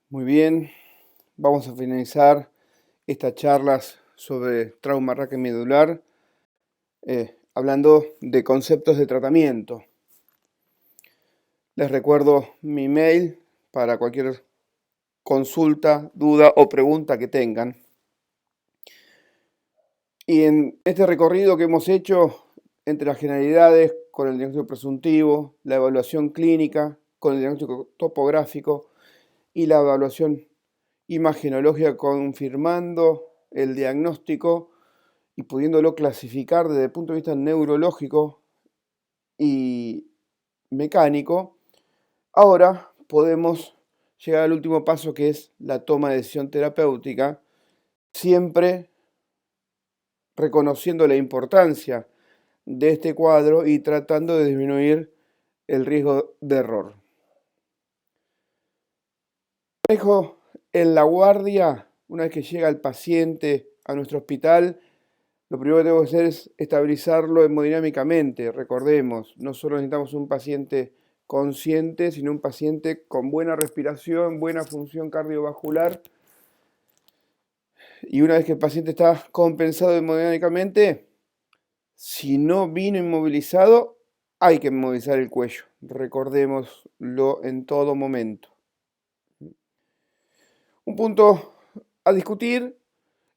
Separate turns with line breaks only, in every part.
Muy bien, vamos a finalizar estas charlas sobre trauma raquimedular hablando de conceptos de tratamiento. Les recuerdo mi mail para cualquier consulta, duda o pregunta que tengan. Y en este recorrido que hemos hecho entre las generalidades con el diagnóstico presuntivo, la evaluación clínica con el diagnóstico topográfico y la evaluación imagenológica confirmando el diagnóstico y pudiéndolo clasificar desde el punto de vista neurológico y mecánico, ahora podemos llegar al último paso, que es la toma de decisión terapéutica, siempre reconociendo la importancia de este cuadro y tratando de disminuir el riesgo de error. Dejo en la guardia, una vez que llega el paciente a nuestro hospital, lo primero que tengo que hacer es estabilizarlo hemodinámicamente. Recordemos, no solo necesitamos un paciente consciente, sino un paciente con buena respiración, buena función cardiovascular. Y una vez que el paciente está compensado hemodinámicamente, si no vino inmovilizado, hay que inmovilizar el cuello. Recordémoslo en todo momento. Un punto a discutir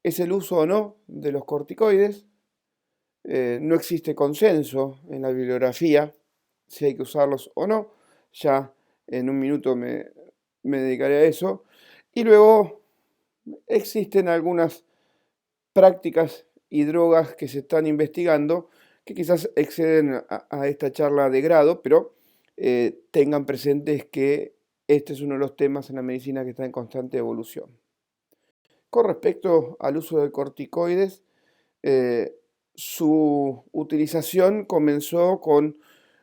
es el uso o no de los corticoides. No existe consenso en la bibliografía si hay que usarlos o no. Ya en un minuto me dedicaré a eso. Y luego existen algunas prácticas y drogas que se están investigando que quizás exceden a esta charla de grado, pero tengan presentes que este es uno de los temas en la medicina que está en constante evolución. Con respecto al uso de corticoides, eh, su utilización comenzó con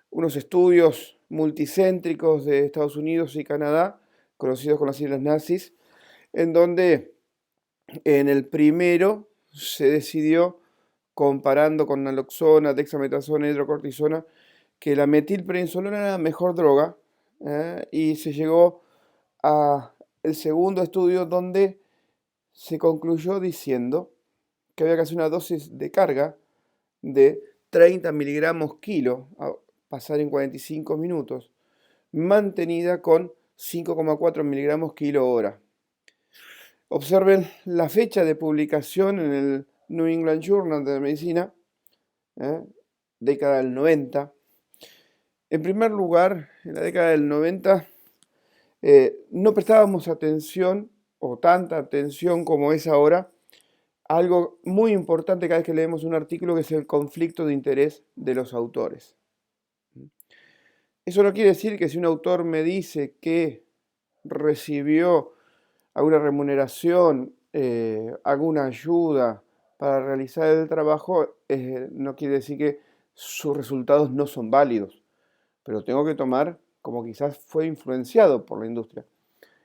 unos estudios multicéntricos de Estados Unidos y Canadá, conocidos con las siglas nazis, en donde en el primero se decidió, comparando con naloxona, dexametasona y hidrocortisona, que la metilprednisolona era la mejor droga, y se llegó a el segundo estudio donde se concluyó diciendo que había que hacer una dosis de carga de 30 miligramos kilo, a pasar en 45 minutos, mantenida con 5,4 miligramos kilo hora. Observen la fecha de publicación en el New England Journal de Medicina, década del 90. En primer lugar, en la década del 90 no prestábamos atención, o tanta atención como es ahora, a algo muy importante cada vez que leemos un artículo, que es el conflicto de interés de los autores. Eso no quiere decir que si un autor me dice que recibió alguna remuneración, alguna ayuda para realizar el trabajo, no quiere decir que sus resultados no son válidos, pero tengo que tomar como quizás fue influenciado por la industria.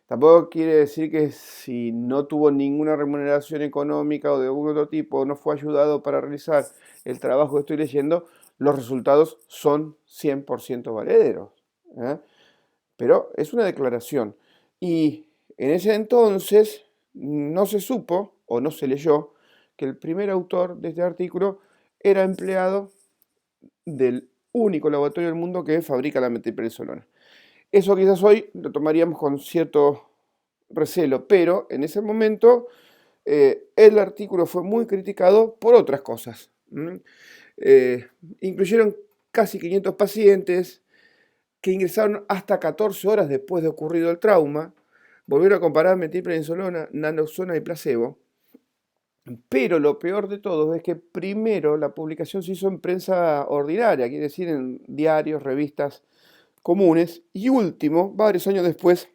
Tampoco quiere decir que si no tuvo ninguna remuneración económica o de algún otro tipo, no fue ayudado para realizar el trabajo que estoy leyendo, los resultados son 100% valederos. ¿eh? Pero es una declaración. Y en ese entonces no se supo o no se leyó que el primer autor de este artículo era empleado del único laboratorio del mundo que fabrica la metilprednisolona. Eso quizás hoy lo tomaríamos con cierto recelo, pero en ese momento el artículo fue muy criticado por otras cosas. Incluyeron casi 500 pacientes que ingresaron hasta 14 horas después de ocurrido el trauma, volvieron a comparar metilprednisolona, naloxona y placebo, pero lo peor de todo es que primero la publicación se hizo en prensa ordinaria, quiere decir en diarios, revistas comunes, y último, varios años después,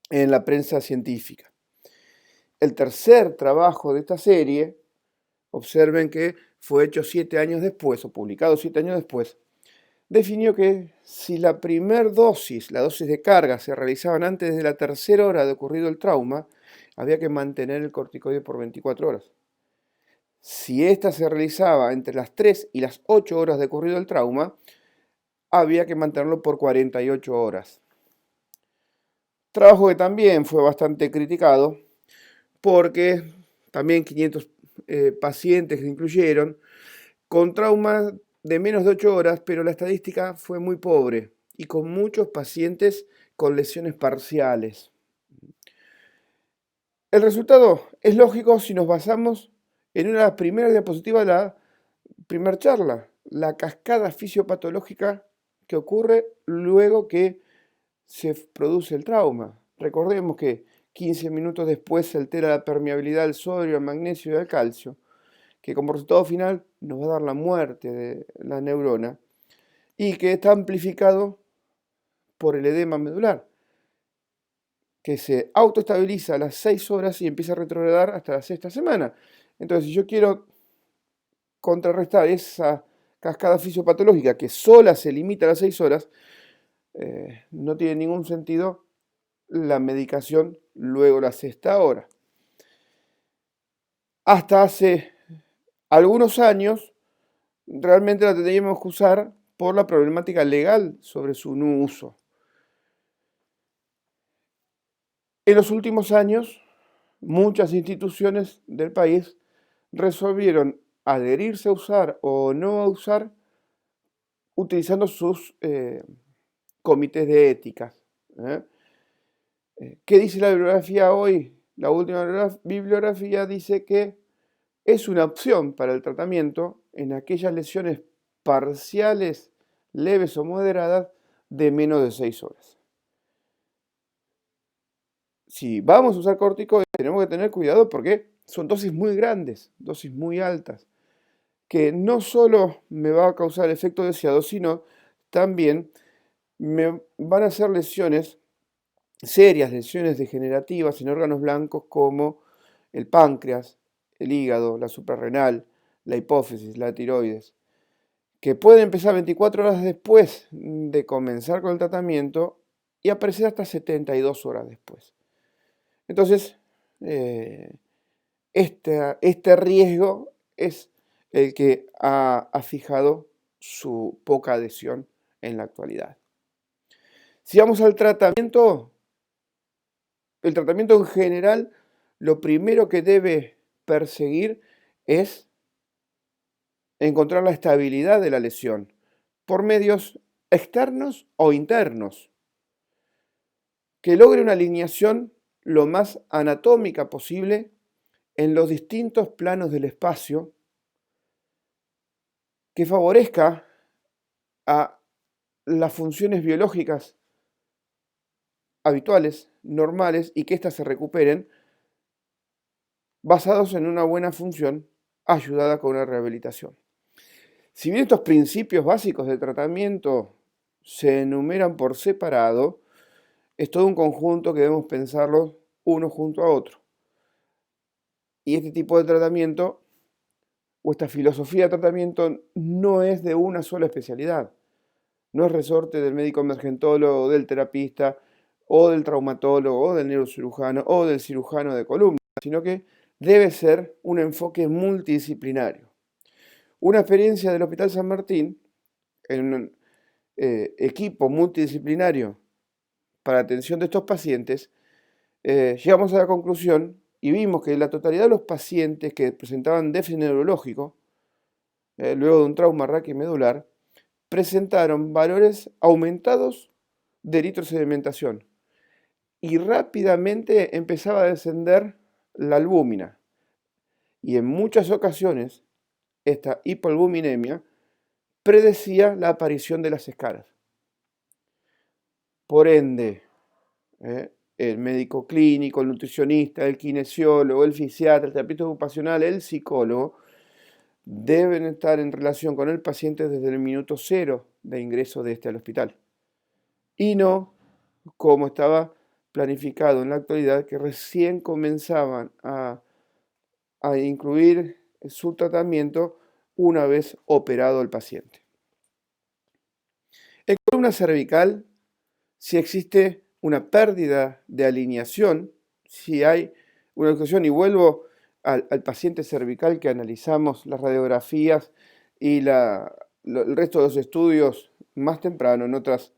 en la prensa científica. El tercer trabajo de esta serie, observen que fue hecho 7 años después, o publicado 7 años después, definió que si la primer dosis, la dosis de carga, se realizaban antes de la tercera hora de ocurrido el trauma, había que mantener el corticoide por 24 horas. Si esta se realizaba entre las 3 y las 8 horas de ocurrido el trauma, había que mantenerlo por 48 horas. Trabajo que también fue bastante criticado porque también 500 pacientes que incluyeron con traumas de menos de 8 horas, pero la estadística fue muy pobre y con muchos pacientes con lesiones parciales. El resultado es lógico si nos basamos en una primera diapositiva de la primera charla, la cascada fisiopatológica que ocurre luego que se produce el trauma. Recordemos que 15 minutos después se altera la permeabilidad del sodio, al magnesio y al calcio, que como resultado final nos va a dar la muerte de la neurona y que está amplificado por el edema medular, que se autoestabiliza a las 6 horas y empieza a retrogradar hasta la sexta semana. Entonces, si yo quiero contrarrestar esa cascada fisiopatológica que sola se limita a las 6 horas, no tiene ningún sentido la medicación luego de la sexta hora. Hasta hace algunos años, realmente la tendríamos que usar por la problemática legal sobre su no uso. En los últimos años, muchas instituciones del país resolvieron adherirse a usar o no a usar utilizando sus comités de ética. ¿eh? ¿Qué dice la bibliografía hoy? La última bibliografía dice que es una opción para el tratamiento en aquellas lesiones parciales, leves o moderadas de menos de 6 horas. Si vamos a usar corticoides, tenemos que tener cuidado porque son dosis muy grandes, dosis muy altas, que no solo me va a causar el efecto deseado, sino también me van a hacer lesiones, serias lesiones degenerativas en órganos blancos como el páncreas, el hígado, la suprarrenal, la hipófisis, la tiroides, que pueden empezar 24 horas después de comenzar con el tratamiento y aparecer hasta 72 horas después. Entonces, este riesgo es el que ha fijado su poca adhesión en la actualidad. Si vamos al tratamiento, el tratamiento en general, lo primero que debe perseguir es encontrar la estabilidad de la lesión por medios externos o internos, que logre una alineación lo más anatómica posible en los distintos planos del espacio, que favorezca a las funciones biológicas habituales, normales, y que éstas se recuperen basados en una buena función ayudada con una rehabilitación. Si bien estos principios básicos de tratamiento se enumeran por separado, es todo un conjunto que debemos pensarlos uno junto a otro. Y este tipo de tratamiento o esta filosofía de tratamiento no es de una sola especialidad. No es resorte del médico emergentólogo, del terapista, o del traumatólogo, o del neurocirujano, o del cirujano de columna, sino que debe ser un enfoque multidisciplinario. Una experiencia del Hospital San Martín, en un equipo multidisciplinario para atención de estos pacientes, llegamos a la conclusión y vimos que la totalidad de los pacientes que presentaban déficit neurológico, luego de un trauma raquimedular, presentaron valores aumentados de eritrosedimentación y rápidamente empezaba a descender la albúmina. Y en muchas ocasiones, esta hipoalbuminemia predecía la aparición de las escaras. Por ende, el médico clínico, el nutricionista, el kinesiólogo, el fisiatra, el terapeuta ocupacional, el psicólogo, deben estar en relación con el paciente desde el minuto cero de ingreso de este al hospital. Y no como estaba planificado en la actualidad, que recién comenzaban a incluir su tratamiento una vez operado el paciente. En columna cervical, si existe una pérdida de alineación, si hay una luxación, y vuelvo al paciente cervical que analizamos las radiografías y el resto de los estudios más temprano en otras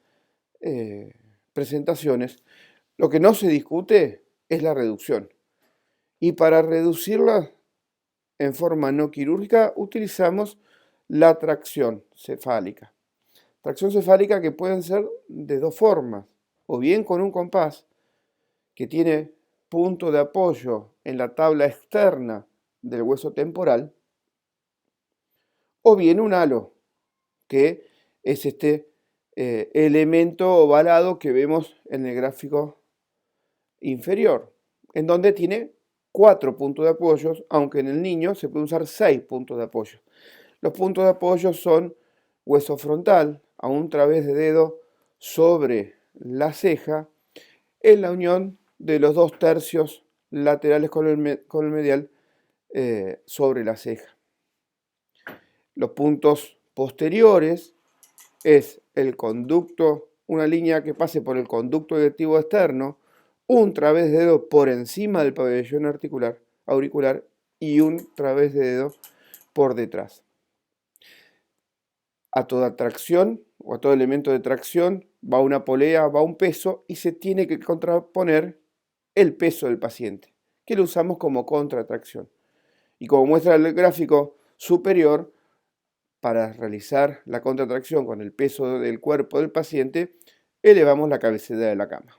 presentaciones, Lo que no se discute es la reducción. Y para reducirla en forma no quirúrgica utilizamos la tracción cefálica. Tracción cefálica que pueden ser de dos formas, o bien con un compás que tiene punto de apoyo en la tabla externa del hueso temporal, o bien un halo, que es este elemento ovalado que vemos en el gráfico inferior, en donde tiene 4 puntos de apoyo, aunque en el niño se pueden usar 6 puntos de apoyo. Los puntos de apoyo son hueso frontal, a un través de dedo sobre la ceja, en la unión de los 2/3 laterales con el medial sobre la ceja. Los puntos posteriores es el conducto, una línea que pase por el conducto directivo externo, un través de dedo por encima del pabellón auricular y un través de dedo por detrás. A toda tracción o a todo elemento de tracción va una polea, va un peso y se tiene que contraponer el peso del paciente, que lo usamos como contratracción. Y como muestra el gráfico superior, para realizar la contratracción con el peso del cuerpo del paciente, elevamos la cabecera de la cama.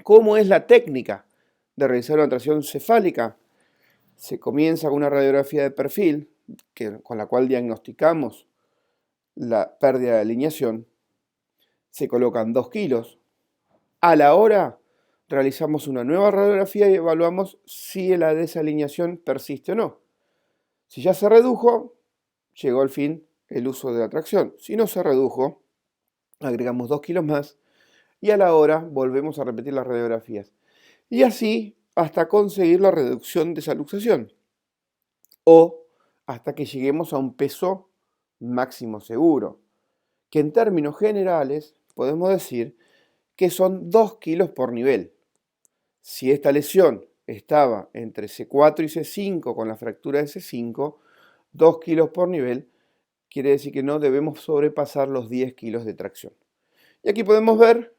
¿Cómo es la técnica de realizar una tracción cefálica? Se comienza con una radiografía de perfil, con la cual diagnosticamos la pérdida de alineación. Se colocan 2 kilos. A la hora realizamos una nueva radiografía y evaluamos si la desalineación persiste o no. Si ya se redujo, llegó al fin el uso de la tracción. Si no se redujo, agregamos 2 kilos más y a la hora volvemos a repetir las radiografías. Y así hasta conseguir la reducción de esa luxación o hasta que lleguemos a un peso máximo seguro, que en términos generales podemos decir que son 2 kilos por nivel. Si esta lesión estaba entre C4 y C5 con la fractura de C5, 2 kilos por nivel quiere decir que no debemos sobrepasar los 10 kilos de tracción. Y aquí podemos ver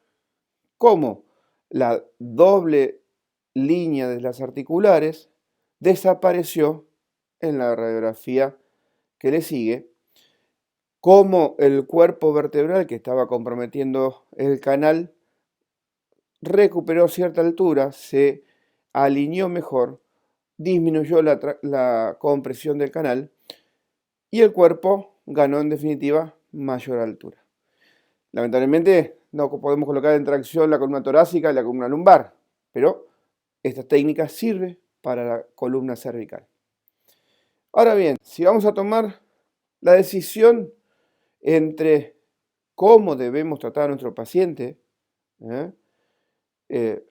cómo la doble línea de las articulares desapareció en la radiografía que le sigue, cómo el cuerpo vertebral que estaba comprometiendo el canal recuperó cierta altura, se alineó mejor, disminuyó la compresión del canal y el cuerpo ganó en definitiva mayor altura. Lamentablemente no podemos colocar en tracción la columna torácica y la columna lumbar, pero esta técnica sirve para la columna cervical. Ahora bien, si vamos a tomar la decisión entre cómo debemos tratar a nuestro paciente,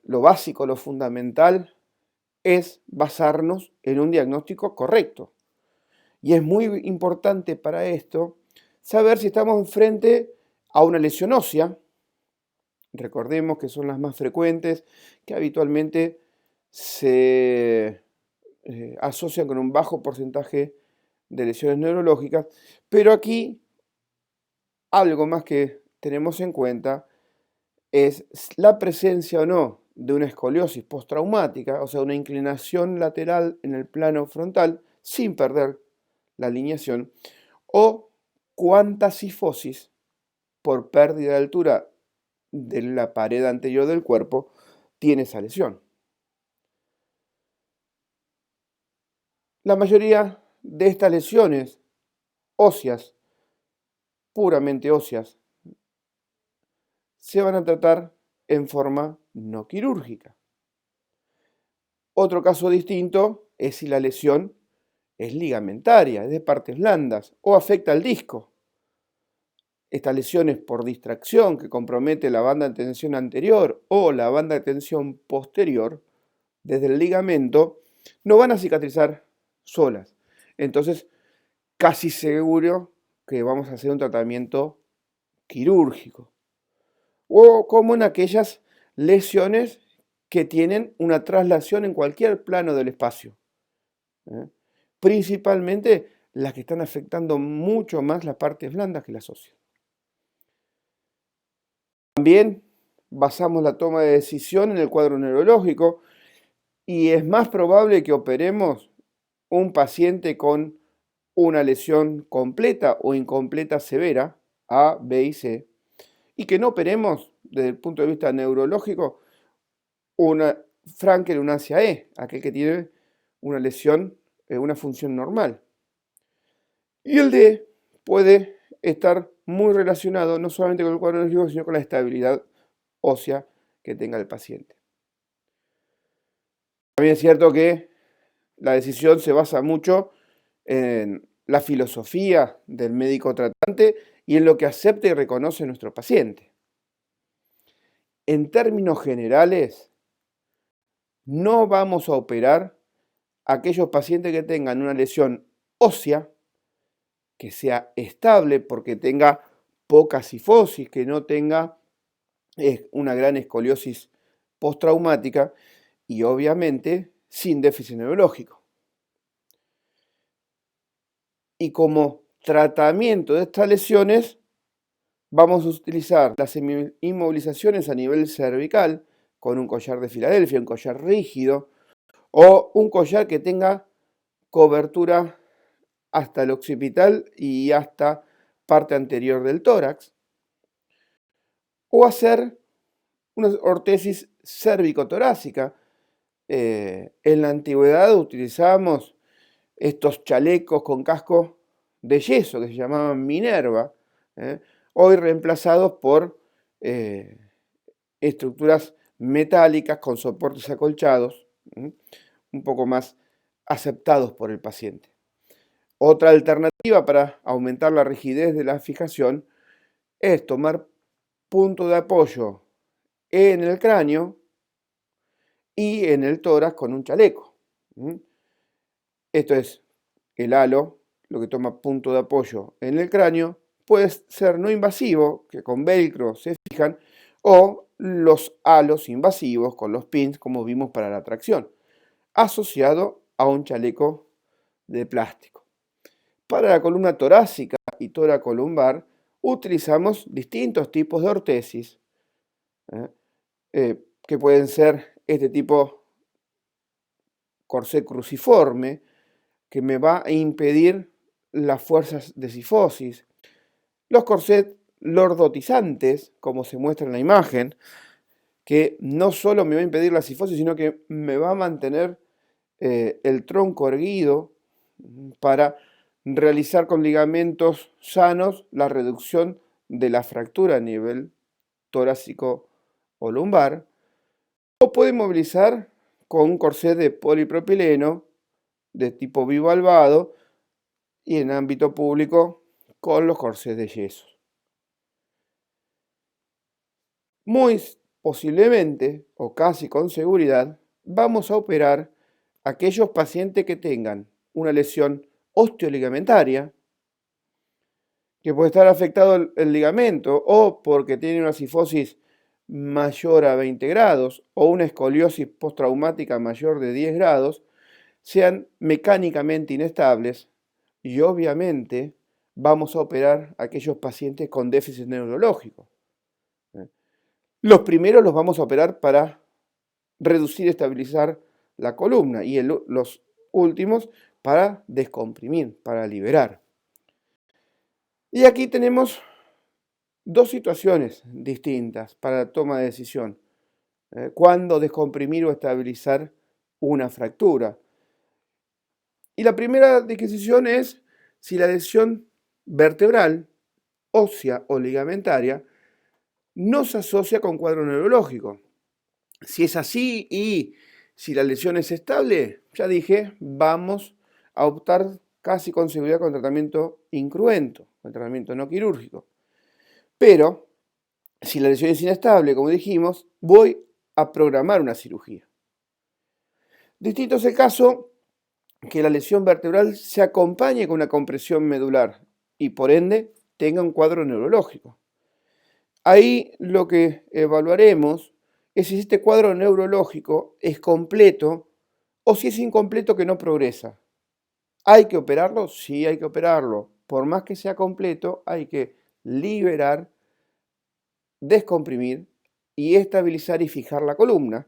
lo básico, lo fundamental es basarnos en un diagnóstico correcto. Y es muy importante para esto saber si estamos frente a una lesión ósea. Recordemos que son las más frecuentes, que habitualmente se asocian con un bajo porcentaje de lesiones neurológicas, pero aquí algo más que tenemos en cuenta es la presencia o no de una escoliosis postraumática, o sea, una inclinación lateral en el plano frontal sin perder la alineación, o cuánta cifosis por pérdida de altura de la pared anterior del cuerpo tiene esa lesión. La mayoría de estas lesiones óseas, puramente óseas, se van a tratar en forma no quirúrgica. Otro caso distinto es si la lesión es ligamentaria, es de partes blandas o afecta al disco. Estas lesiones por distracción que compromete la banda de tensión anterior o la banda de tensión posterior desde el ligamento no van a cicatrizar solas. Entonces, casi seguro que vamos a hacer un tratamiento quirúrgico. O como en aquellas lesiones que tienen una traslación en cualquier plano del espacio. Principalmente las que están afectando mucho más las partes blandas que las óseas. También basamos la toma de decisión en el cuadro neurológico y es más probable que operemos un paciente con una lesión completa o incompleta severa, A, B y C, y que no operemos desde el punto de vista neurológico una franquelunasia E, aquel que tiene una lesión, una función normal. Y el D puede estar muy relacionado no solamente con el cuadro neurológico, sino con la estabilidad ósea que tenga el paciente. También es cierto que la decisión se basa mucho en la filosofía del médico tratante y en lo que acepta y reconoce nuestro paciente. En términos generales, no vamos a operar a aquellos pacientes que tengan una lesión ósea, que sea estable porque tenga poca cifosis, que no tenga una gran escoliosis postraumática y obviamente sin déficit neurológico. Y como tratamiento de estas lesiones, vamos a utilizar las inmovilizaciones a nivel cervical con un collar de Filadelfia, un collar rígido o un collar que tenga cobertura hasta el occipital y hasta parte anterior del tórax, o hacer una ortesis cérvico-torácica. En la antigüedad utilizábamos estos chalecos con casco de yeso que se llamaban Minerva, hoy reemplazados por estructuras metálicas con soportes acolchados, un poco más aceptados por el paciente. Otra alternativa para aumentar la rigidez de la fijación es tomar punto de apoyo en el cráneo y en el tórax con un chaleco. Esto es el halo, lo que toma punto de apoyo en el cráneo, puede ser no invasivo, que con velcro se fijan, o los halos invasivos con los pins, como vimos para la tracción, asociado a un chaleco de plástico. Para la columna torácica y toracolumbar utilizamos distintos tipos de ortesis, que pueden ser este tipo corsé cruciforme, que me va a impedir las fuerzas de cifosis, los corsés lordotizantes, como se muestra en la imagen, que no solo me va a impedir la cifosis, sino que me va a mantener el tronco erguido para realizar con ligamentos sanos la reducción de la fractura a nivel torácico o lumbar, o puede movilizar con un corsé de polipropileno de tipo bivalvado y en ámbito público con los corsés de yeso. Muy posiblemente, o casi con seguridad, vamos a operar a aquellos pacientes que tengan una lesión osteoligamentaria, que puede estar afectado el ligamento o porque tiene una cifosis mayor a 20 grados o una escoliosis postraumática mayor de 10 grados, sean mecánicamente inestables y obviamente vamos a operar a aquellos pacientes con déficit neurológico. Los primeros los vamos a operar para reducir y estabilizar la columna y los últimos para descomprimir, para liberar. Y aquí tenemos dos situaciones distintas para la toma de decisión. Cuándo descomprimir o estabilizar una fractura. Y la primera decisión es si la lesión vertebral, ósea o ligamentaria no se asocia con cuadro neurológico. Si es así y si la lesión es estable, ya dije, vamos a optar casi con seguridad con tratamiento incruento, con tratamiento no quirúrgico. Pero si la lesión es inestable, como dijimos, voy a programar una cirugía. Distinto es el caso que la lesión vertebral se acompañe con una compresión medular y por ende tenga un cuadro neurológico. Ahí lo que evaluaremos es si este cuadro neurológico es completo o si es incompleto que no progresa. ¿Hay que operarlo? Sí, hay que operarlo. Por más que sea completo, hay que liberar, descomprimir y estabilizar y fijar la columna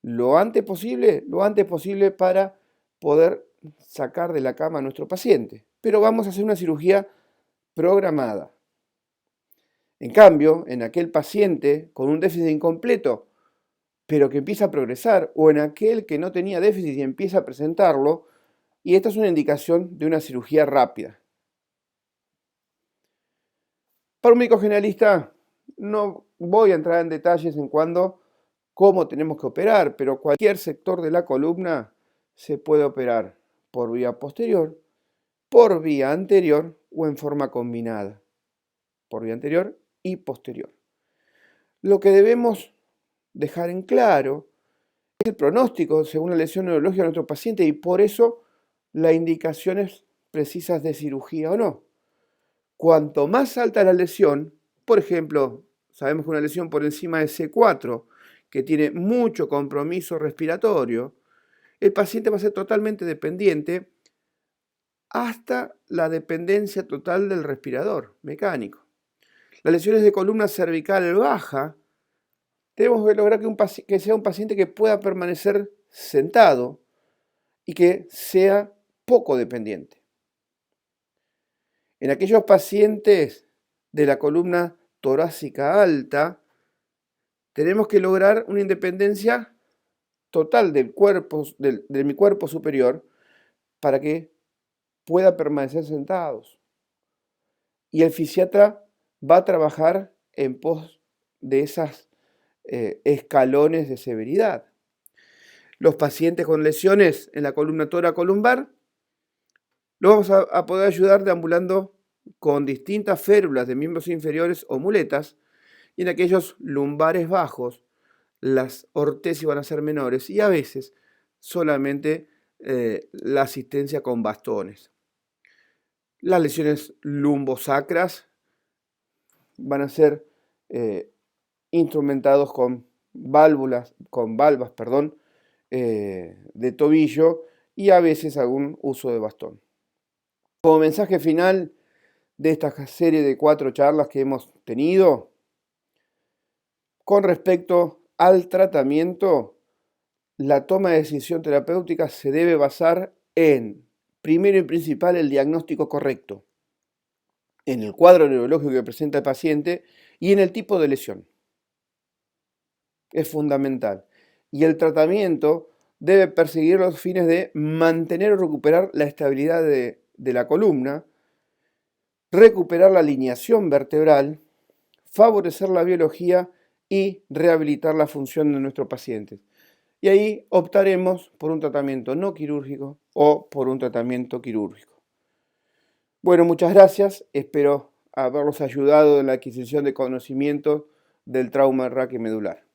lo antes posible para poder sacar de la cama a nuestro paciente. Pero vamos a hacer una cirugía programada. En cambio, en aquel paciente con un déficit incompleto, pero que empieza a progresar, o en aquel que no tenía déficit y empieza a presentarlo, y esta es una indicación de una cirugía rápida. Para un médico generalista no voy a entrar en detalles en cómo tenemos que operar, pero cualquier sector de la columna se puede operar por vía posterior, por vía anterior o en forma combinada, por vía anterior y posterior. Lo que debemos dejar en claro es el pronóstico según la lesión neurológica de nuestro paciente y por eso las indicaciones precisas de cirugía o no. Cuanto más alta la lesión, por ejemplo, sabemos que una lesión por encima de C4, que tiene mucho compromiso respiratorio, el paciente va a ser totalmente dependiente hasta la dependencia total del respirador mecánico. Las lesiones de columna cervical baja, tenemos que lograr que sea un paciente que pueda permanecer sentado y que sea poco dependiente. En aquellos pacientes de la columna torácica alta, tenemos que lograr una independencia total del cuerpo, de mi cuerpo superior para que pueda permanecer sentados. Y el fisiatra va a trabajar en pos de esas escalones de severidad. Los pacientes con lesiones en la columna toracolumbar los vamos a poder ayudar deambulando con distintas férulas de miembros inferiores o muletas, y en aquellos lumbares bajos las ortesis van a ser menores y a veces solamente la asistencia con bastones. Las lesiones lumbosacras van a ser instrumentados con valvas, de tobillo y a veces algún uso de bastón. Como mensaje final de esta serie de 4 charlas que hemos tenido, con respecto al tratamiento, la toma de decisión terapéutica se debe basar en, primero y principal, el diagnóstico correcto, en el cuadro neurológico que presenta el paciente y en el tipo de lesión. Es fundamental. Y el tratamiento debe perseguir los fines de mantener o recuperar la estabilidad de la columna, recuperar la alineación vertebral, favorecer la biología y rehabilitar la función de nuestros pacientes. Y ahí optaremos por un tratamiento no quirúrgico o por un tratamiento quirúrgico. Bueno, muchas gracias. Espero haberlos ayudado en la adquisición de conocimientos del trauma raquimedular.